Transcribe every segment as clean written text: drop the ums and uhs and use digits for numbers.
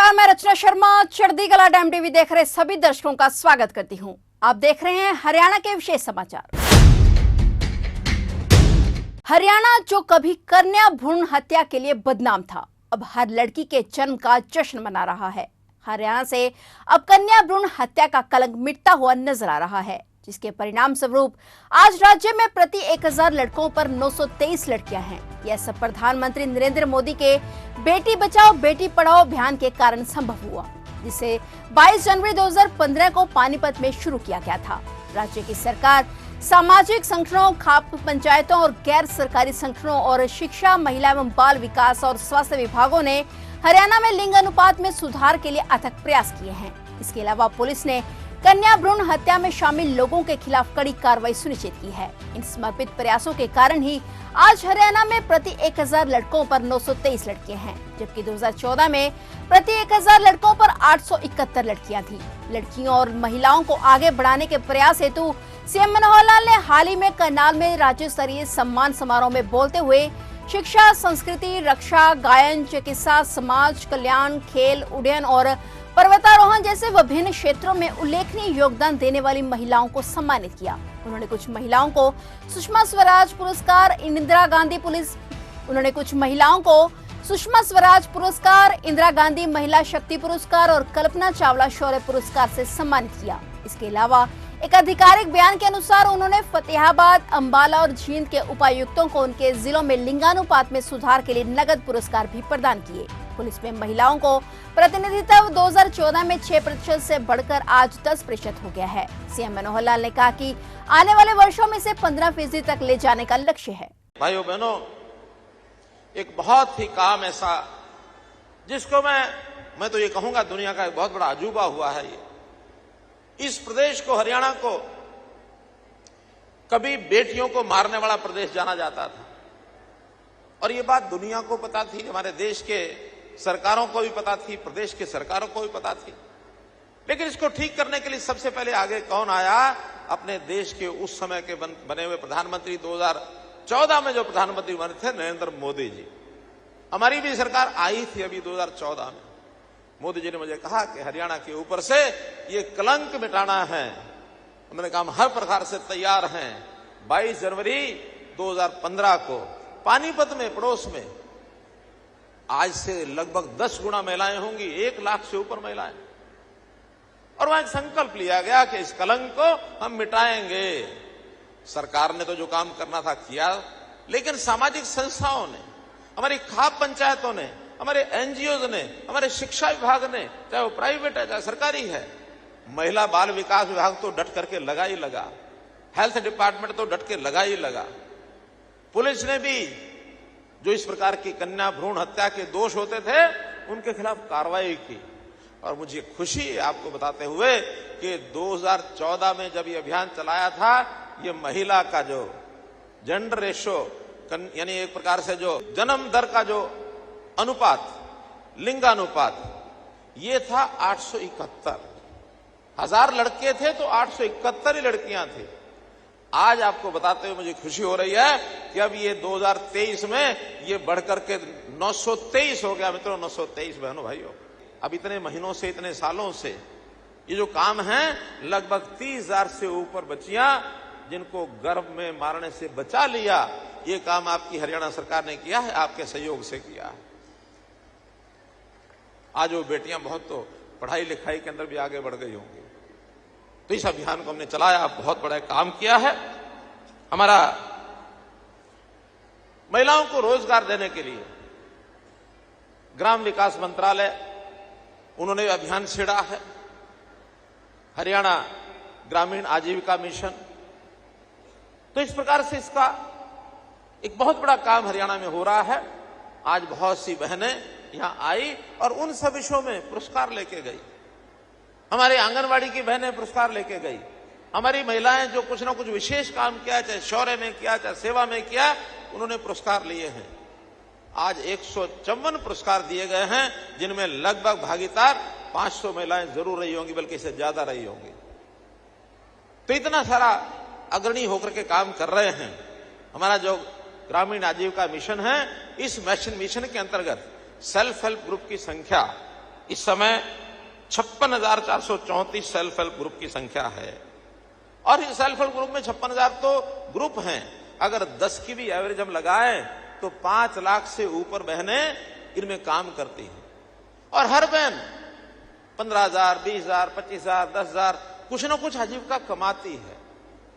नमस्कार, मैं रचना शर्मा चढ़ती कला टाइम टीवी देख रहे सभी दर्शकों का स्वागत करती हूं। आप देख रहे हैं हरियाणा के विशेष समाचार। हरियाणा जो कभी कन्या भ्रूण हत्या के लिए बदनाम था, अब हर लड़की के जन्म का जश्न मना रहा है। हरियाणा से अब कन्या भ्रूण हत्या का कलंक मिटता हुआ नजर आ रहा है, जिसके परिणाम स्वरूप आज राज्य में प्रति 1000 लड़कों पर 923 लड़कियां हैं। यह सब प्रधानमंत्री नरेंद्र मोदी के बेटी बचाओ बेटी पढ़ाओ अभियान के कारण संभव हुआ, जिसे 22 जनवरी 2015 को पानीपत में शुरू किया गया था। राज्य की सरकार सामाजिक संगठनों, खाप पंचायतों और गैर सरकारी संगठनों और शिक्षा, महिला एवं बाल विकास और स्वास्थ्य विभागों ने हरियाणा में लिंग अनुपात में सुधार के लिए अथक प्रयास किए हैं। इसके अलावा पुलिस ने कन्या भ्रूण हत्या में शामिल लोगों के खिलाफ कड़ी कार्रवाई सुनिश्चित की है। इन समर्पित प्रयासों के कारण ही आज हरियाणा में प्रति 1000 लड़कों पर 923 लड़कियां हैं, जबकि 2014 में प्रति 1000 लड़कों पर 871 लड़कियां थी। लड़कियों और महिलाओं को आगे बढ़ाने के प्रयास हेतु सीएम मनोहर लाल ने हाल ही में करनाल में राज्य स्तरीय सम्मान समारोह में बोलते हुए शिक्षा, संस्कृति, रक्षा, गायन, चिकित्सा, समाज कल्याण, खेल, उड्डयन और पर्वतारोहण जैसे विभिन्न क्षेत्रों में उल्लेखनीय योगदान देने वाली महिलाओं को सम्मानित किया। उन्होंने कुछ महिलाओं को सुषमा स्वराज पुरस्कार, इंदिरा गांधी महिला शक्ति पुरस्कार और कल्पना चावला शौर्य पुरस्कार से सम्मानित किया। इसके अलावा एक आधिकारिक बयान के अनुसार उन्होंने फतेहाबाद, अंबाला और जींद के उपायुक्तों को उनके जिलों में लिंगानुपात में सुधार के लिए नगद पुरस्कार भी प्रदान किए। पुलिस में महिलाओं को प्रतिनिधित्व 2014 में 6% से बढ़कर आज 10% हो गया है। सीएम मनोहर लाल ने कहा कि आने वाले वर्षों में इसे 15% तक ले जाने का लक्ष्य है। भाइयों बहनों, एक बहुत ही काम ऐसा जिसको मैं तो ये कहूंगा दुनिया का एक बहुत बड़ा अजूबा हुआ है। ये इस प्रदेश को, हरियाणा को, कभी बेटियों को मारने वाला प्रदेश जाना जाता था और ये बात दुनिया को पता थी, हमारे देश के सरकारों को भी पता थी, प्रदेश के सरकारों को भी पता थी। लेकिन इसको ठीक करने के लिए सबसे पहले आगे कौन आया? अपने देश के उस समय के बने हुए प्रधानमंत्री, 2014 में जो प्रधानमंत्री बने थे, नरेंद्र मोदी जी। हमारी भी सरकार आई थी अभी 2014 में। मोदी जी ने मुझे कहा कि हरियाणा के ऊपर से ये कलंक मिटाना है। उन्होंने कहा हम हर प्रकार से तैयार हैं। 22 जनवरी 2015 को पानीपत में, पड़ोस में, आज से लगभग 10 गुना महिलाएं होंगी, 1 लाख से ऊपर महिलाएं। और वहां एक संकल्प लिया गया कि इस कलंक को हम मिटाएंगे। सरकार ने तो जो काम करना था किया, लेकिन सामाजिक संस्थाओं ने, हमारी खाप पंचायतों ने, हमारे एनजीओ ने, हमारे शिक्षा विभाग ने, चाहे वो प्राइवेट है चाहे सरकारी है, महिला बाल विकास विभाग तो डट करके लगा ही लगा, हेल्थ डिपार्टमेंट तो डट के लगा ही लगा, पुलिस ने भी जो इस प्रकार की कन्या भ्रूण हत्या के दोष होते थे उनके खिलाफ कार्रवाई की। और मुझे खुशी है आपको बताते हुए कि 2014 में जब ये अभियान चलाया था, ये महिला का जो जेंडर रेशो, यानी एक प्रकार से जो जन्म दर का जो अनुपात, लिंगानुपात, ये था 871। 1000 लड़के थे तो 871 ही लड़कियां थी। आज आपको बताते हुए मुझे खुशी हो रही है कि अब ये 2023 में ये बढ़कर के 923 हो गया। मित्रों, 923 बहनों भाइयों, अब इतने महीनों से, इतने सालों से ये जो काम है, लगभग 30,000 से ऊपर बच्चियां जिनको गर्भ में मारने से बचा लिया, ये काम आपकी हरियाणा सरकार ने किया है, आपके सहयोग से किया है। आज वो बेटियां बहुत तो पढ़ाई लिखाई के अंदर भी आगे बढ़ गई होंगी। तो इस अभियान को हमने चलाया, बहुत बड़ा काम किया है। हमारा महिलाओं को रोजगार देने के लिए ग्राम विकास मंत्रालय, उन्होंने अभियान छेड़ा है। हरियाणा ग्रामीण आजीविका मिशन, तो इस प्रकार से इसका एक बहुत बड़ा काम हरियाणा में हो रहा है। आज बहुत सी बहनें यहां आई और उन सब विषयों में पुरस्कार लेके गई। हमारे आंगनवाड़ी की बहनें पुरस्कार लेके गई। हमारी महिलाएं जो कुछ ना कुछ विशेष काम किया, चाहे शौर्य में किया, चाहे सेवा में किया, उन्होंने पुरस्कार लिए हैं। आज 154 पुरस्कार दिए गए हैं, जिनमें लगभग भागीदार 500 महिलाएं जरूर रही होंगी, बल्कि इससे ज्यादा रही होंगी। तो इतना सारा अग्रणी होकर के काम कर रहे हैं। हमारा जो ग्रामीण आजीविका मिशन है, इस मिशन के अंतर्गत सेल्फ हेल्प ग्रुप की संख्या इस समय 56,434 सेल्फ हेल्प ग्रुप की संख्या है और इस सेल्फ हेल्प ग्रुप में 56,000 तो ग्रुप हैं। अगर 10 की भी एवरेज हम लगाएं तो 5 लाख से ऊपर बहनें इनमें काम करती हैं और हर बहन 15,000, 20,000, 25,000, 10,000 कुछ न कुछ आजीविका कमाती है।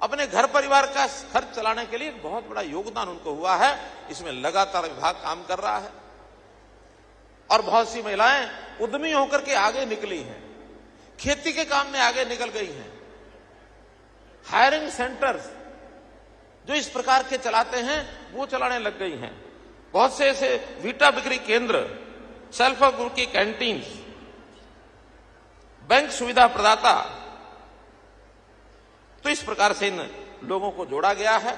अपने घर परिवार का खर्च चलाने के लिए एक बहुत बड़ा योगदान उनको हुआ है। इसमें लगातार विभाग काम कर रहा है और बहुत सी महिलाएं उद्यमी होकर के आगे निकली हैं, खेती के काम में आगे निकल गई हैं। हायरिंग सेंटर्स जो इस प्रकार के चलाते हैं वो चलाने लग गई हैं। बहुत से ऐसे वीटा बिक्री केंद्र, सेल्फ हेल्प ग्रुप की कैंटीन, बैंक सुविधा प्रदाता, तो इस प्रकार से इन लोगों को जोड़ा गया है।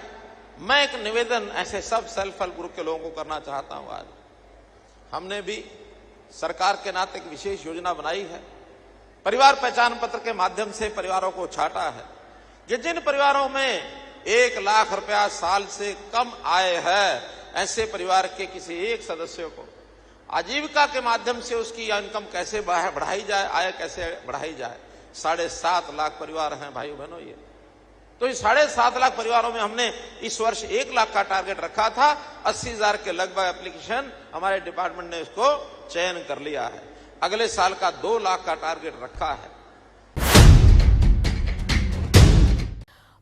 मैं एक निवेदन ऐसे सब सेल्फ हेल्प ग्रुप के लोगों को करना चाहता हूं। आज हमने भी सरकार के नाते एक विशेष योजना बनाई है। परिवार पहचान पत्र के माध्यम से परिवारों को छांटा है कि जिन परिवारों में 1 लाख रुपया साल से कम आय है, ऐसे परिवार के किसी एक सदस्य को आजीविका के माध्यम से उसकी इनकम कैसे बढ़ाई जाए, आय कैसे बढ़ाई जाए। 7.5 लाख परिवार हैं भाइयों बहनों ये। तो इस 7.5 लाख परिवारों में हमने इस वर्ष 1 लाख का टारगेट रखा था। 80,000 के लगभग एप्लीकेशन हमारे डिपार्टमेंट ने इसको चयन कर लिया है। अगले साल का 2 लाख का टारगेट रखा है।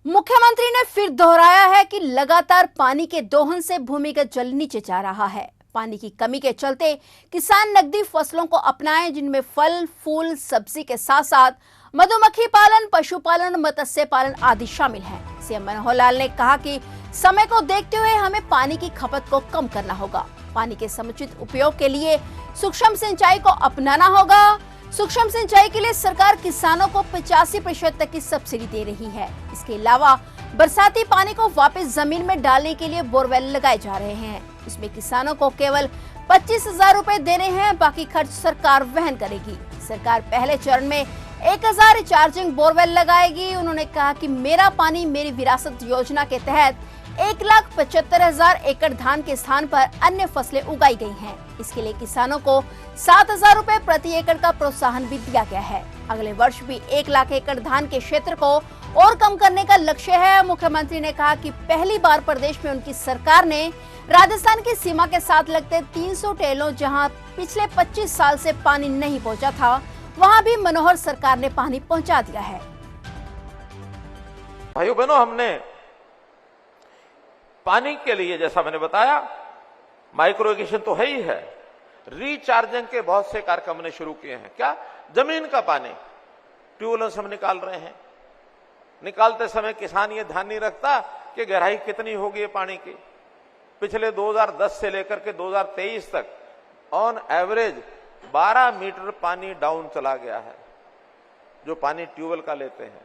मुख्यमंत्री ने फिर दोहराया है कि लगातार पानी के दोहन से भूमिगत जल नीचे जा रहा है। पानी की कमी के चलते किसान नकदी फसलों को अपनाएं, जिनमें फल, फूल, सब्जी के साथ साथ मधुमक्खी पालन, पशुपालन, मत्स्य पालन आदि शामिल हैं। सीएम मनोहर लाल ने कहा कि समय को देखते हुए हमें पानी की खपत को कम करना होगा। पानी के समुचित उपयोग के लिए सूक्ष्म सिंचाई को अपनाना होगा। सूक्ष्म सिंचाई के लिए सरकार किसानों को 85% तक की सब्सिडी दे रही है। इसके अलावा बरसाती पानी को वापस जमीन में डालने के लिए बोरवेल लगाए जा रहे हैं। इसमें किसानों को केवल 25,000 रुपए देने हैं, बाकी खर्च सरकार वहन करेगी। सरकार पहले चरण में 1,000 चार्जिंग बोरवेल लगाएगी। उन्होंने कहा कि मेरा पानी मेरी विरासत योजना के तहत 1,75,000 एकड़ धान के स्थान पर अन्य फसलें उगाई गई हैं। इसके लिए किसानों को 7,000 रुपए प्रति एकड़ का प्रोत्साहन भी दिया गया है। अगले वर्ष भी 1 लाख एकड़ धान के क्षेत्र को और कम करने का लक्ष्य है। मुख्यमंत्री ने कहा कि पहली बार प्रदेश में उनकी सरकार ने राजस्थान की सीमा के साथ लगते 300 टेलों, जहां पिछले 25 साल से पानी नहीं पहुंचा था, वहां भी मनोहर सरकार ने पानी पहुंचा दिया है। भाइयों बहनों, हमने पानी के लिए जैसा मैंने बताया माइक्रो इरिगेशन तो है ही है, रिचार्जिंग के बहुत से कार्यक्रम हमने शुरू किए हैं। क्या? जमीन का पानी ट्यूबवेलों से हम निकाल रहे हैं। निकालते समय किसान ये ध्यान नहीं रखता कि गहराई कितनी होगी पानी की। पिछले 2010 से लेकर के 2023 तक ऑन एवरेज 12 मीटर पानी डाउन चला गया है, जो पानी ट्यूबवेल का लेते हैं।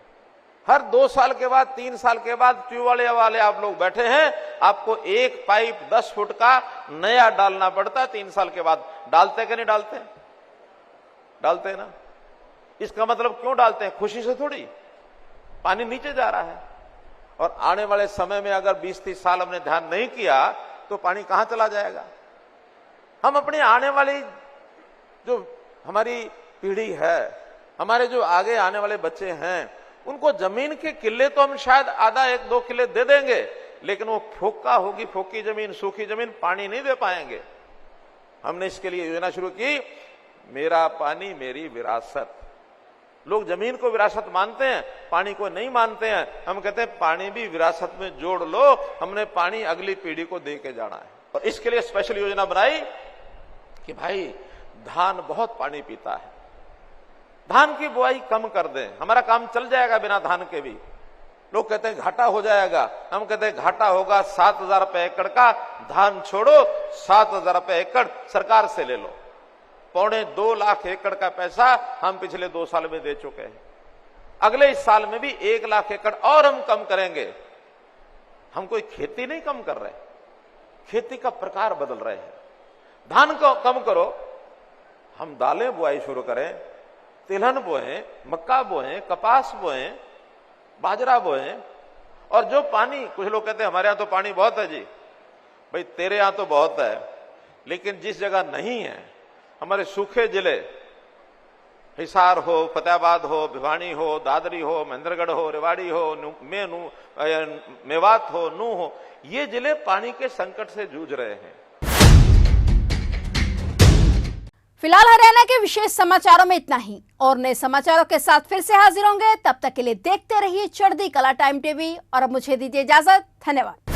हर 2 साल के बाद, 3 साल के बाद ट्यूबवेल वाले आप लोग बैठे हैं, आपको एक पाइप 10 फुट का नया डालना पड़ता है। 3 साल के बाद डालते कि नहीं डालते? डालते ना। इसका मतलब क्यों डालते हैं? खुशी से थोड़ी। पानी नीचे जा रहा है और आने वाले समय में अगर 20-30 साल हमने ध्यान नहीं किया तो पानी कहां चला जाएगा। हम अपनी आने वाली जो हमारी पीढ़ी है, हमारे जो आगे आने वाले बच्चे हैं, उनको जमीन के किले तो हम शायद आधा 1-2 किले दे देंगे, लेकिन वो फोका होगी, फोकी जमीन, सूखी जमीन, पानी नहीं दे पाएंगे। हमने इसके लिए योजना शुरू की, मेरा पानी मेरी विरासत। लोग जमीन को विरासत मानते हैं, पानी को नहीं मानते हैं। हम कहते हैं पानी भी विरासत में जोड़ लो, हमने पानी अगली पीढ़ी को दे के जाना है। और इसके लिए स्पेशल योजना बनाई कि भाई धान बहुत पानी पीता है, धान की बुआई कम कर दें, हमारा काम चल जाएगा बिना धान के भी। लोग कहते हैं घाटा हो जाएगा, हम कहते हैं घाटा होगा 7,000 रुपए एकड़ का। धान छोड़ो, 7,000 रुपए एकड़ सरकार से ले लो। 2.25 लाख एकड़ का पैसा हम पिछले 2 साल में दे चुके हैं। अगले इस साल में भी 1 लाख एकड़ और हम कम करेंगे। हम कोई खेती नहीं कम कर रहे, खेती का प्रकार बदल रहे हैं। धान को कम करो, हम दालें बुआई शुरू करें, तिलहन बोएं, मक्का बोएं, कपास बोएं, बाजरा बोएं। और जो पानी, कुछ लोग कहते हैं हमारे यहां तो पानी बहुत है जी। भाई तेरे यहां तो बहुत है, लेकिन जिस जगह नहीं है, हमारे सूखे जिले हिसार हो, फतेहाबाद हो, भिवानी हो, दादरी हो, महेंद्रगढ़ हो, रेवाड़ी हो, मेवात हो, नूह हो, ये जिले पानी के संकट से जूझ रहे हैं। फिलहाल हरियाणा के विशेष समाचारों में इतना ही, और नए समाचारों के साथ फिर से हाजिर होंगे। तब तक के लिए देखते रहिए चढ़ती कला टाइम टीवी, और अब मुझे दीजिए इजाजत। धन्यवाद।